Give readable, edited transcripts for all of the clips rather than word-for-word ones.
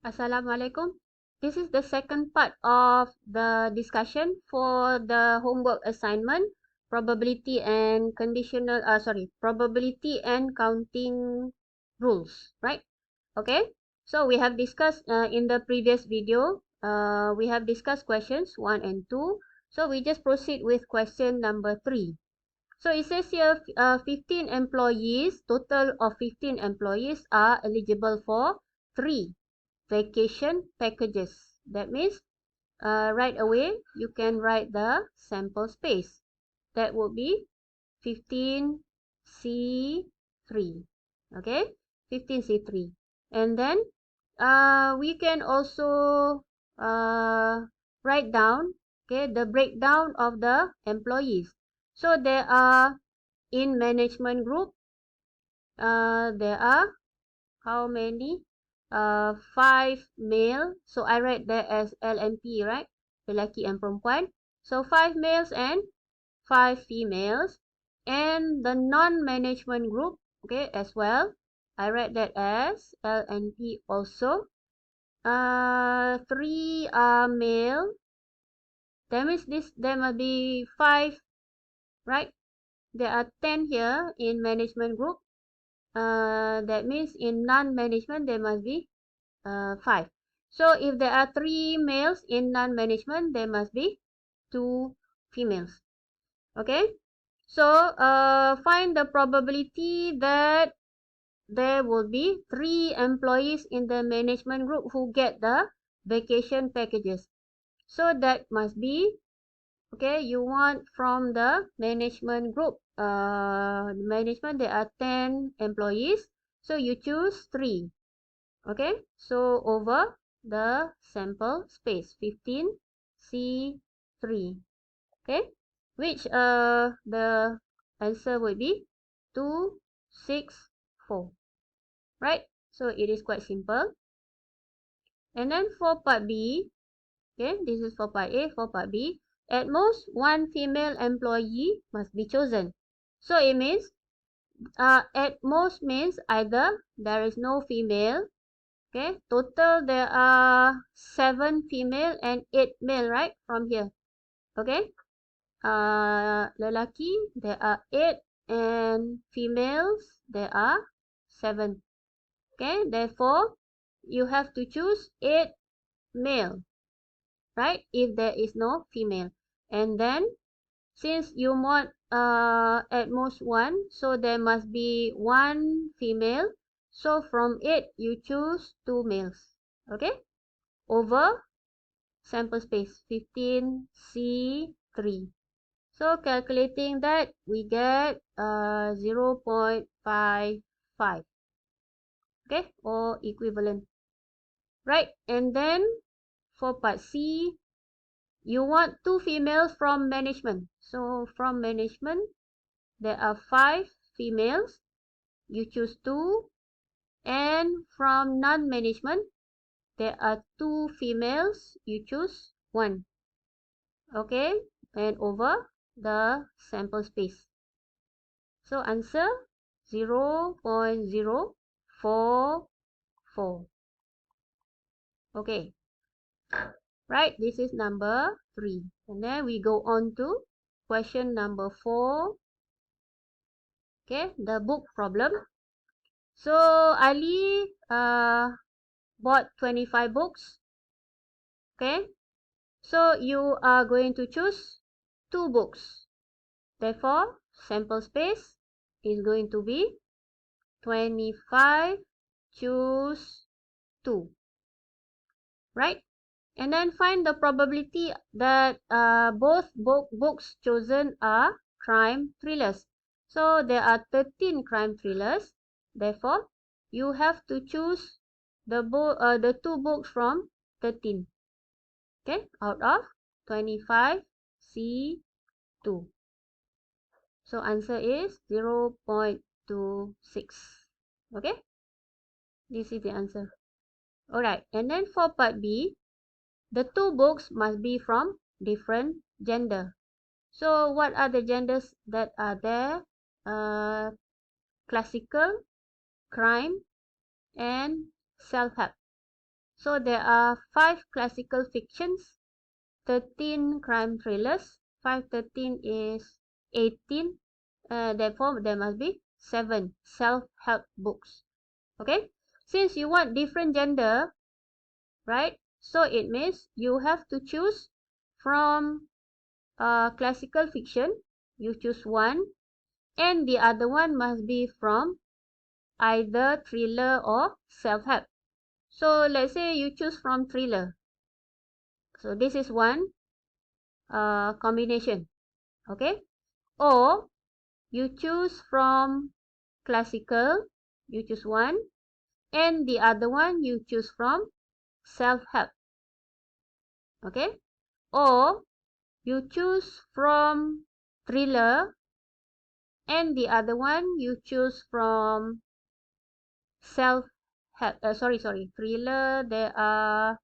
Assalamualaikum. This is the second part of the discussion for the homework assignment, probability and counting rules, right? Okay. So we have discussed in the previous video, we have discussed questions 1 and 2. So we just proceed with question number 3. So it says here 15 employees, total of 15 employees are eligible for 3 vacation packages. That means right away you can write the sample space. That would be 15C3. Okay, 15C3. And then we can also write down, okay, the breakdown of the employees. So there are in management group, there are how many? 5 male. So I write that as L and P, right? Lelaki and perempuan. So 5 males and 5 females. And the non-management group, okay, as well. I write that as L and P also. 3 are male. That means there must be 5, right? There are 10 here in management group. That means in non-management there must be 5. So if there are 3 males in non-management, there must be 2 females. Okay. So find the probability that there will be 3 employees in the management group who get the vacation packages. So that must be, okay, you want from the management group. Management, there are 10 employees. So you choose 3. Okay, so over the sample space 15C3. Okay, which the answer would be 264. Right, so it is quite simple. And then for part B, okay, this is for part A. For part B, at most one female employee must be chosen. So it means at most means either there is no female. Okay, total there are 7 female and 8 male, right? From here. Okay, lelaki there are 8 and females there are 7. Okay, therefore you have to choose 8 male, right? If there is no female. And then since you want at most 1, so there must be 1 female. So from 8 you choose 2 males. Okay, over sample space 15C3. So calculating that we get 0.55. Okay, or equivalent. Right, and then for part C, you want 2 females from management. So from management, there are 5 females. You choose 2. And from non-management, there are 2 females. You choose 1. Okay, and over the sample space. So answer 0.044. Okay, right, this is number 3. And then we go on to question number 4. Okay, the book problem. So Ali bought 25 books. Okay, so you are going to choose 2 books. Therefore, sample space is going to be 25, choose 2. Right? And then find the probability that both books chosen are crime thrillers. So there are 13 crime thrillers. Therefore, you have to choose the 2 books from 13. Okay, out of 25C2. So answer is 0.26. Okay, this is the answer. Alright, and then for part B, the 2 books must be from different gender. So what are the genders that are there? Classical, crime, and self-help. So there are 5 classical fictions, 13 crime thrillers. 5, 13 is 18. Therefore, there must be 7 self-help books. Okay? Since you want different gender, right? So it means you have to choose from classical fiction. You choose one, and the other one must be from either thriller or self-help. So let's say you choose from thriller. So this is one combination. Okay? Or you choose from classical, you choose one, and the other one you choose from self-help. Okay? Or you choose from thriller, and the other one you choose from self-help. Thriller there are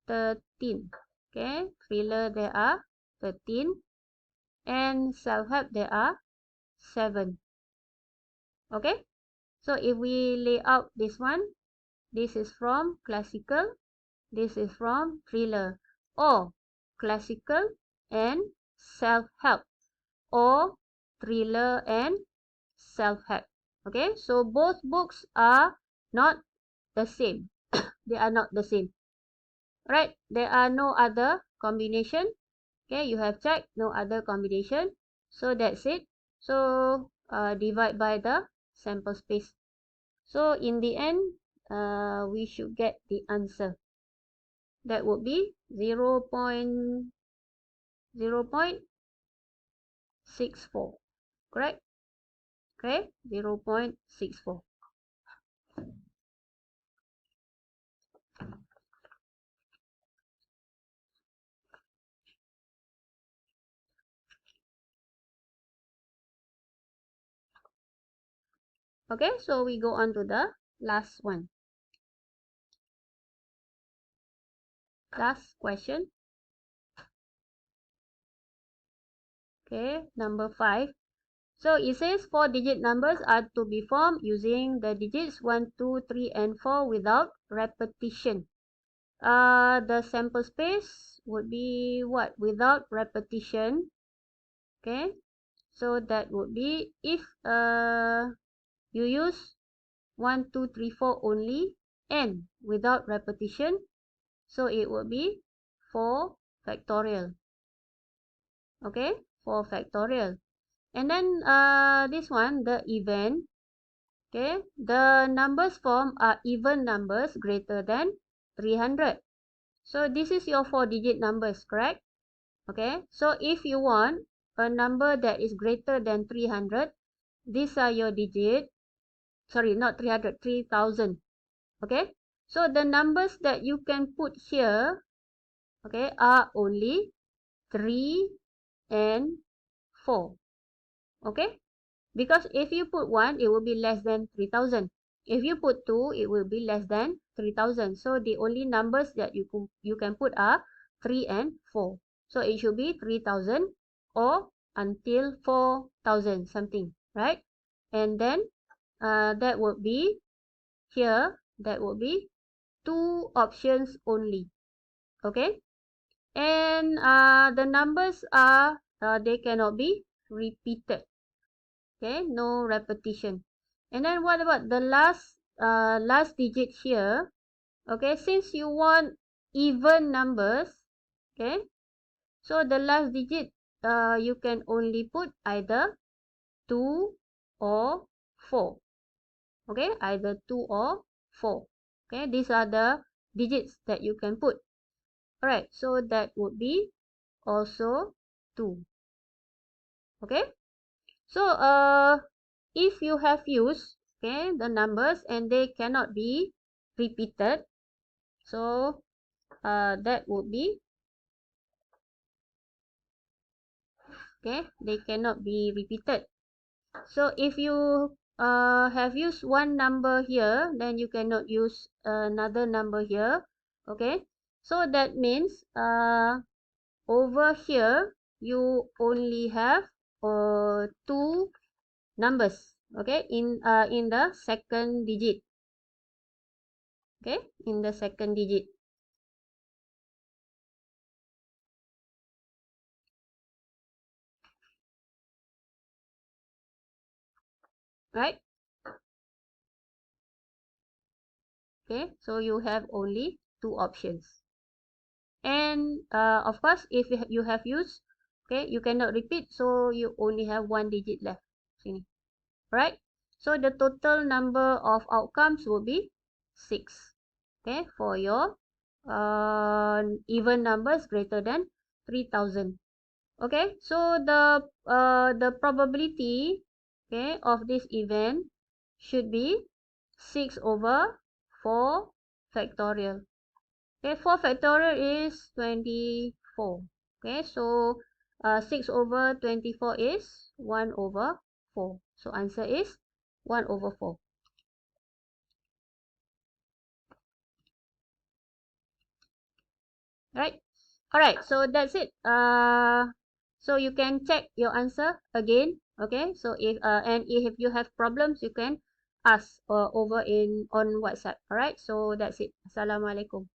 13. Okay? Thriller there are 13, and self-help there are 7. Okay? So if we lay out this one, this is from classical, this is from thriller, or classical and self-help, or thriller and self-help. Okay, so both books are not the same. They are not the same. Right, there are no other combination. Okay, you have checked no other combination. So that's it. So divide by the sample space. So in the end, we should get the answer. That would be 0.64. Correct? Okay, 0.64. Okay, so we go on to the last one. Last question. Okay, number 5. So it says 4-digit numbers are to be formed using the digits 1, 2, 3, and 4 without repetition. The sample space would be what? Without repetition. Okay, so that would be if you use 1, 2, 3, 4 only and without repetition, so it would be 4 factorial. Okay, 4 factorial. And then this one, the event. Okay, the numbers formed are even numbers greater than 300. So this is your 4-digit numbers, correct? Okay, so if you want a number that is greater than 300, these are your digit. Sorry, not 300, 3000. Okay, so the numbers that you can put here, okay, are only 3 and 4. Okay, because if you put 1, it will be less than 3000. If you put 2, it will be less than 3000. So the only numbers that you can put are 3 and 4. So it should be 3000 or until 4000 something, right? And then that would be here, that would be 2 options only. Okay? And the numbers are, they cannot be repeated. Okay, no repetition. And then what about the last digit here? Okay, since you want even numbers, okay, so the last digit you can only put either 2 or 4. Okay, either 2 or 4. Okay, these are the digits that you can put. Alright, so that would be also 2. Okay, so if you have used, okay, the numbers and they cannot be repeated, so that would be, okay, they cannot be repeated. So if you have used one number here, then you cannot use another number here. Okay, so that means over here you only have 2 numbers. Okay, in the second digit. Okay, in the second digit. Right? Okay, so you have only two options. And of course, if you have used, okay, you cannot repeat, so you only have one digit left. Sini. Right? So the total number of outcomes will be 6. Okay, for your even numbers greater than 3000. Okay, so the probability, okay, of this event should be 6 over 4 factorial. Okay, 4 factorial is 24. Okay, so 6 over 24 is 1 over 4. So answer is 1 over 4. Right? Alright, so that's it. So you can check your answer again. Okay, so if you have problems, you can ask over in on WhatsApp. Alright, so that's it. Assalamualaikum.